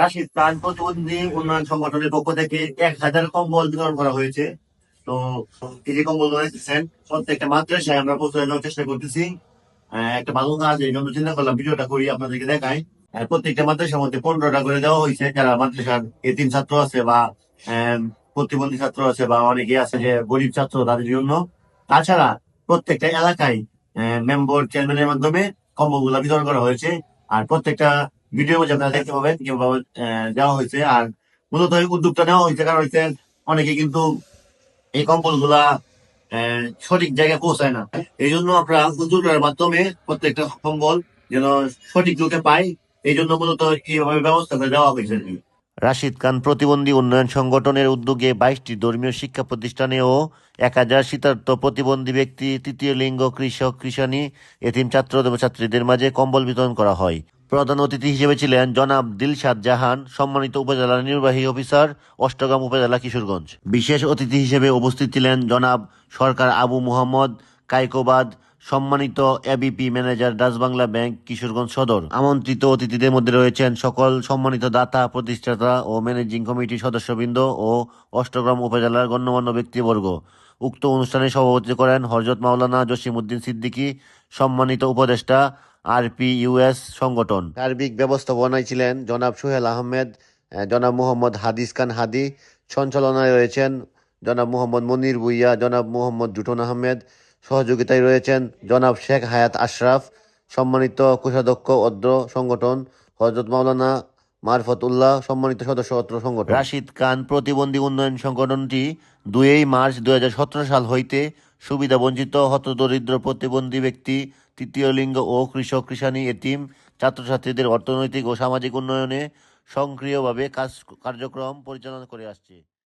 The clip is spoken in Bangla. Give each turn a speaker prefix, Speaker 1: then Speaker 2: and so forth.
Speaker 1: রাশিদ খান প্রতিবন্ধী উন্নয়ন সংগঠনের পক্ষ থেকে 1,000 কম্বল বিতরণ করা হয়েছে। তো এই যে কম্বল দিচ্ছেন প্রত্যেকটা মাদ্রাসায় আমরা পৌঁছে দেওয়ার চেষ্টা করতেছি। একটা ভালো কাজ, এই জন্য চিন্তা করলাম ভিডিওটা করি আপনাদেরকে দেখাই। প্রত্যেকটা মাদ্রাসার মধ্যে 15টা করে দেওয়া হয়েছে, যারা মাদ্রাসার এতিম ছাত্র আছে বা আহ, প্রতিবন্ধী ছাত্র আছে বা অনেকে আছে যে গরিব ছাত্র, তাদের জন্য। তাছাড়া প্রত্যেকটা এলাকায় মেম্বার চেয়ারম্যানের মাধ্যমে কম্বল গুলা বিতরণ করা হয়েছে। আর প্রত্যেকটা ভিডিওর মধ্যে আপনারা দেখতে পাবেন কিভাবে দেওয়া হয়েছে। আর মূলত এই উদ্যোগটা নেওয়া হয়েছে কারণ হচ্ছে অনেকে কিন্তু এই কম্বল গুলা সঠিক জায়গায় পৌঁছায় না। এই জন্য আমরা উদ্যোগের মাধ্যমে প্রত্যেকটা কম্বল যেন সঠিক লোকে পাই, এই জন্য মূলত এইভাবে ব্যবস্থা করে দেওয়া হয়েছে আর কি। রাশিদ খান প্রতিবন্ধী উন্নয়ন সংগঠনের উদ্যোগে 22টি ধর্মীয় শিক্ষা প্রতিষ্ঠানে ও 1,000 শীতার্থ প্রতিবন্ধী ব্যক্তি, তৃতীয় লিঙ্গ, কৃষক, কৃষাণী, এতিম ছাত্র ও ছাত্রীদের মাঝে কম্বল বিতরণ করা হয়। প্রধান অতিথি হিসেবে ছিলেন জনাব দিলশাদ জাহান, সম্মানিত উপজেলা নির্বাহী অফিসার, অষ্টগ্রাম উপজেলা, কিশোরগঞ্জ। বিশেষ অতিথি হিসেবে উপস্থিত ছিলেন জনাব সরকার আবু মুহাম্মদ কায়কোবাদ, সম্মানিত ABP manager, Dutch Bangla bank, Kishoreganj সদর। আমন্ত্রিত অতিথিদের মধ্যে রয়েছেন সকল সম্মানিত দাতা, প্রতিষ্ঠাতা ও ম্যানেজিং কমিটির সদস্যবৃন্দ ও অষ্টগ্রাম উপজেলার গণ্যমান্য ব্যক্তিবর্গ। উক্ত অনুষ্ঠানে সভাপতিত্ব করেন হযরত মাওলানা জসিমউদ্দিন সিদ্দিকী, সম্মানিত উপদেষ্টা, আরপিইউএস সংগঠন। সার্বিক ব্যবস্থাপনায় ছিলেন জনাব সোহেল আহমেদ, জনাব মোহাম্মদ হাদিস খান হাদি। সঞ্চালনায় রয়েছেন জনাব মোহাম্মদ মনির ভুইয়া, জনাব মোহাম্মদ জুটন আহমেদ। সহযোগিতায় রয়েছেন জনাব শেখ হায়াত আশরাফ, সম্মানিত কোষাধ্যক্ষ অদ্র সংগঠন, হযরত মাওলানা মারফত উল্লাহ, সম্মানিত সদস্য অত্র সংগঠন। রাশিদ খান প্রতিবন্ধী উন্নয়ন সংগঠনটি 2 মার্চ 2017 সাল হইতে সুবিধাবঞ্চিত হতদরিদ্র প্রতিবন্ধী ব্যক্তি, তৃতীয় লিঙ্গ ও কৃষক, কৃষাণী, এতিম ছাত্রছাত্রীদের অর্থনৈতিক ও সামাজিক উন্নয়নে সক্রিয়ভাবে কার্যক্রম পরিচালনা করে আসছে।